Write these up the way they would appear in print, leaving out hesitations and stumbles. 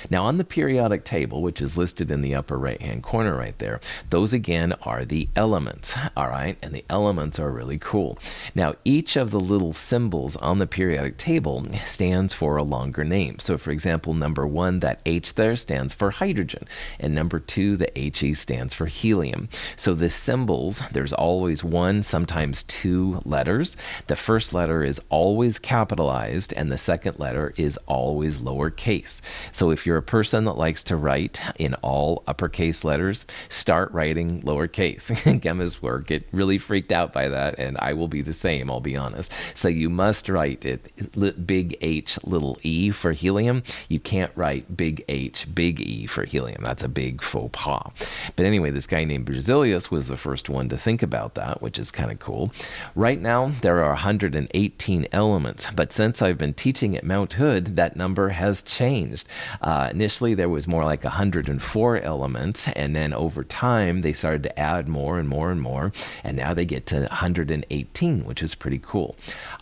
Now on the periodic table, which is listed in the upper right-hand corner right there, those again are the elements, all right? And the elements are really cool. Now each of the little symbols on the periodic table stands for a longer name. So for example, number 1, that H there stands for hydrogen, and number 2, the HE stands for helium. So the symbols, there's always one, sometimes 2 letters. The first letter is always capitalized, and the second letter is always lowercase. So if you're a person that likes to write in all uppercase letters, start writing lowercase. Chemists were get really freaked out by that, and I will be the same, I'll be honest. So you must write it big H, little e for helium. You can't write big H, big E for helium. That's a big faux pas. But anyway, this guy named Berzelius was the first one to think about that, which is kind of cool. Right now, there are 118 elements, but since I've been teaching at Mount Hood, that number has changed. Initially, there was more like 104 elements, and then over time, they started to add more and more and more, and now they get to 118, which is pretty cool.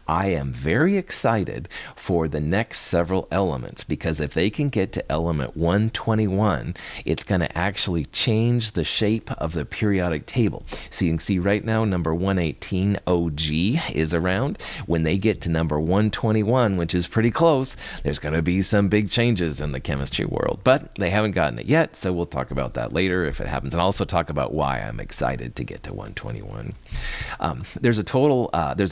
I am very excited for the next several elements, because if they can get to element 121, it's going to actually change the shape of the periodic table. So you can see right now number 118, OG, is around. When they get to number 121, which is pretty close, there's going to be some big changes in the chemistry world, but they haven't gotten it yet, so we'll talk about that later if it happens, and also talk about why I'm excited to get to 121. There's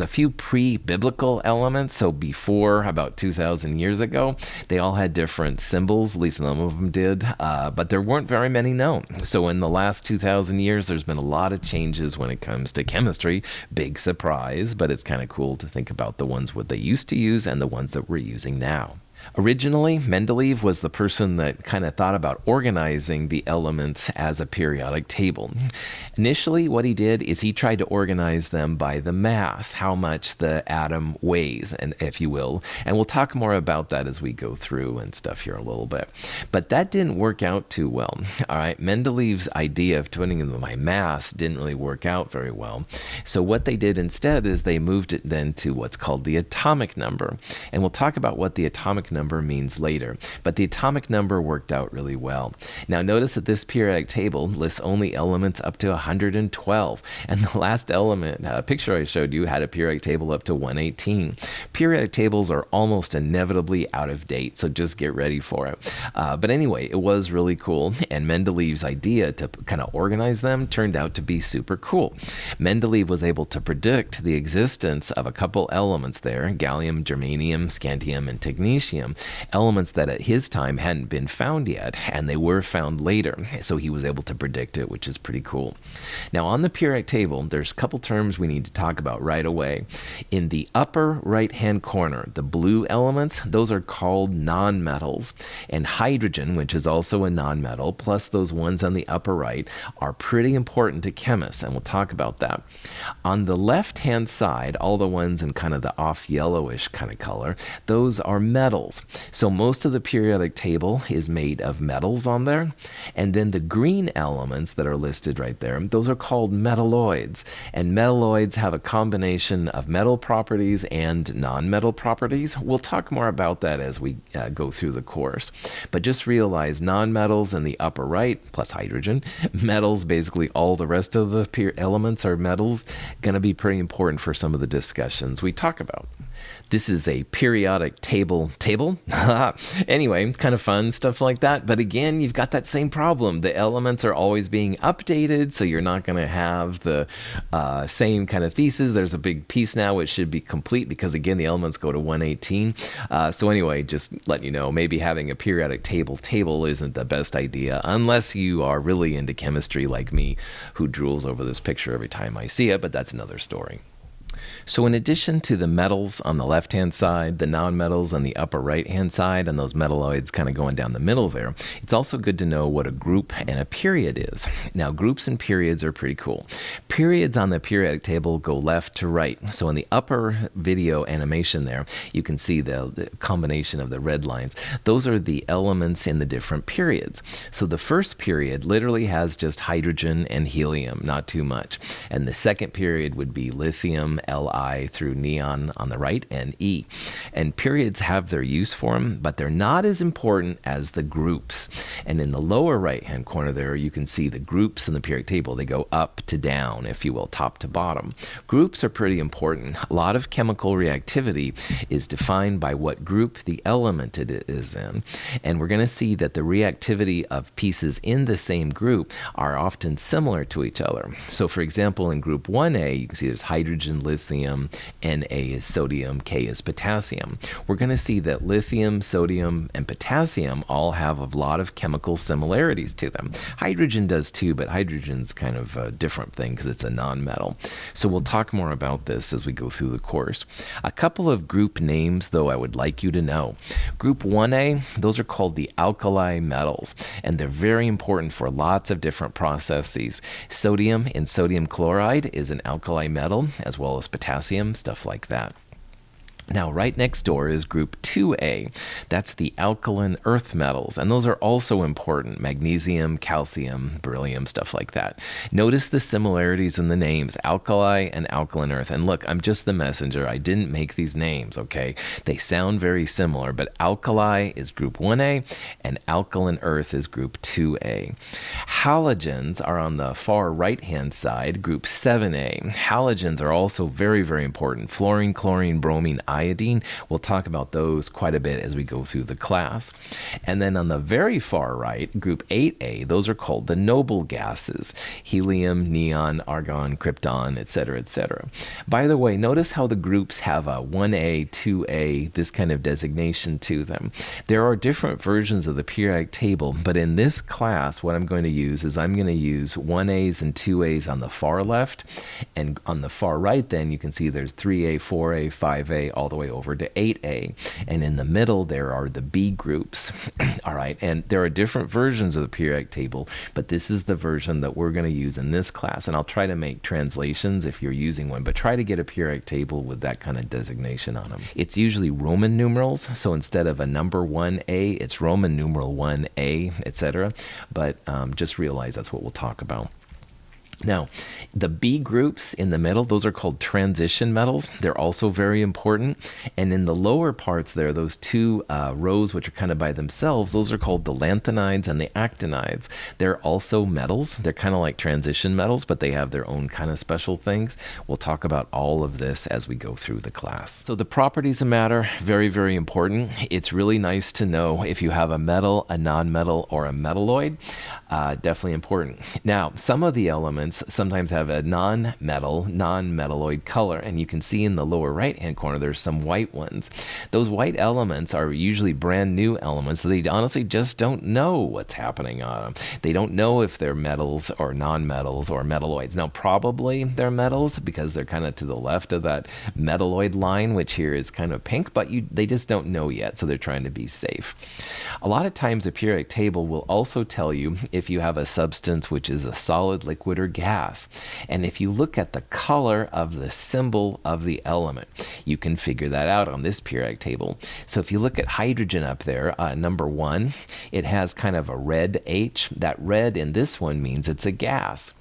a few pre-biblical elements. So before about 2,000 years ago, they all had different symbols, at least some of them did, but there weren't very many known. So in the last 2,000 years, there's been a lot of changes when it comes to chemistry. Big surprise, but it's kind of cool to think about the ones what they used to use and the ones that we're using now. Originally, Mendeleev was the person that kind of thought about organizing the elements as a periodic table. Initially, what he did is he tried to organize them by the mass, how much the atom weighs, and if you will. And we'll talk more about that as we go through and stuff here a little bit. But that didn't work out too well. All right, Mendeleev's idea of putting them by mass didn't really work out very well. So what they did instead is they moved it then to what's called the atomic number. And we'll talk about what the atomic number means later, but the atomic number worked out really well. Now notice that this periodic table lists only elements up to 112, and the last element picture I showed you had a periodic table up to 118. Periodic tables are almost inevitably out of date, so just get ready for it. But anyway, it was really cool, and Mendeleev's idea to kind of organize them turned out to be super cool. Mendeleev was able to predict the existence of a couple elements there, gallium, germanium, scandium, and technetium, elements that at his time hadn't been found yet, and they were found later. So he was able to predict it, which is pretty cool. Now on the periodic table, there's a couple terms we need to talk about right away. In the upper right-hand corner, the blue elements, those are called nonmetals, and hydrogen, which is also a nonmetal, plus those ones on the upper right, are pretty important to chemists, and we'll talk about that. On the left-hand side, all the ones in kind of the off yellowish kind of color, those are metals. So most of the periodic table is made of metals on there, and then the green elements that are listed right there, those are called metalloids, and metalloids have a combination of metal properties and non-metal properties. We'll talk more about that as we go through the course, but just realize non-metals in the upper right, plus hydrogen, metals, basically all the rest of the elements are metals, going to be pretty important for some of the discussions we talk about. This is a periodic table. Anyway, kind of fun stuff like that. But again, you've got that same problem. The elements are always being updated, so you're not going to have the same kind of thesis. There's a big piece now which should be complete because, again, the elements go to 118. So anyway, just let you know, maybe having a periodic table isn't the best idea unless you are really into chemistry like me, who drools over this picture every time I see it, but that's another story. So in addition to the metals on the left-hand side, the non-metals on the upper right-hand side, and those metalloids kind of going down the middle there, it's also good to know what a group and a period is. Now, groups and periods are pretty cool. Periods on the periodic table go left to right. So in the upper video animation there, you can see the combination of the red lines. Those are the elements in the different periods. So the first period literally has just hydrogen and helium, not too much. And the second period would be lithium, Li through neon on the right, and E. And periods have their use for them, but they're not as important as the groups. And in the lower right-hand corner there, you can see the groups in the periodic table. They go up to down, if you will, top to bottom. Groups are pretty important. A lot of chemical reactivity is defined by what group the element it is in. And we're going to see that the reactivity of pieces in the same group are often similar to each other. So for example, in group 1A, you can see there's hydrogen, lithium, Na is sodium, K is potassium. We're going to see that lithium, sodium, and potassium all have a lot of chemical similarities to them. Hydrogen does too, but hydrogen's kind of a different thing because it's a nonmetal. So we'll talk more about this as we go through the course. A couple of group names, though, I would like you to know. Group 1A, those are called the alkali metals, and they're very important for lots of different processes. Sodium in sodium chloride is an alkali metal, as well as potassium, stuff like that. Now, right next door is group 2A. That's the alkaline earth metals, and those are also important. Magnesium, calcium, beryllium, stuff like that. Notice the similarities in the names, alkali and alkaline earth. And look, I'm just the messenger. I didn't make these names, okay? They sound very similar, but alkali is group 1A, and alkaline earth is group 2A. Halogens are on the far right-hand side, group 7A. Halogens are also very, very important. Fluorine, chlorine, bromine, iodine. We'll talk about those quite a bit as we go through the class. And then on the very far right, group 8A, those are called the noble gases. Helium, neon, argon, krypton, etc., etc. By the way, notice how the groups have a 1A, 2A, this kind of designation to them. There are different versions of the periodic table, but in this class, what I'm going to use is I'm going to use 1As and 2As on the far left, and on the far right then you can see there's 3A, 4A, 5A, all the way over to 8A. And in the middle, there are the B groups. All right. And there are different versions of the periodic table, but this is the version that we're going to use in this class. And I'll try to make translations if you're using one, but try to get a periodic table with that kind of designation on them. It's usually Roman numerals. So instead of a number 1A, it's Roman numeral 1A, etc. But just realize that's what we'll talk about. Now, the B groups in the middle, those are called transition metals. They're also very important. And in the lower parts there, those two rows, which are kind of by themselves, those are called the lanthanides and the actinides. They're also metals. They're kind of like transition metals, but they have their own kind of special things. We'll talk about all of this as we go through the class. So the properties of matter, very, very important. It's really nice to know if you have a metal, a non-metal, or a metalloid. Definitely important. Now, some of the elements sometimes have a non-metal, non-metalloid color, and you can see in the lower right-hand corner there's some white ones. Those white elements are usually brand new elements, so they honestly just don't know what's happening on them. They don't know if they're metals or non-metals or metalloids. Now, probably they're metals because they're kind of to the left of that metalloid line, which here is kind of pink, but they just don't know yet, so they're trying to be safe. A lot of times a periodic table will also tell you if you have a substance which is a solid, liquid, or gas. And if you look at the color of the symbol of the element, you can figure that out on this periodic table. So if you look at hydrogen up there, number 1, it has kind of a red H. That red in this one means it's a gas.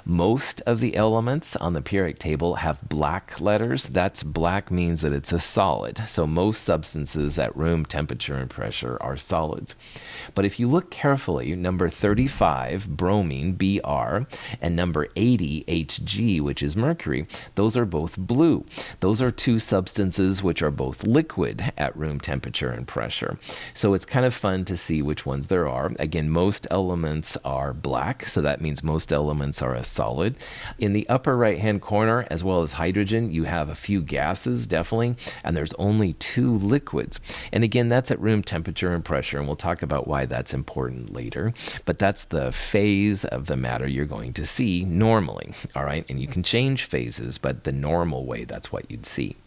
Most of the elements on the periodic table have black letters. That's black means that it's a solid. So most substances at room temperature and pressure are solids. But if you look carefully, number 35, bromine, Br, and number 80, Hg, which is mercury, those are both blue. Those are two substances which are both liquid at room temperature and pressure. So it's kind of fun to see which ones there are. Again, most elements are black, so that means most elements are a solid. In the upper right-hand corner, as well as hydrogen, you have a few gases, definitely, and there's only 2 liquids. And again, that's at room temperature and pressure, and we'll talk about why that's important later. But that's the phase of the matter you're going to see normally, all right? And you can change phases, but the normal way, that's what you'd see.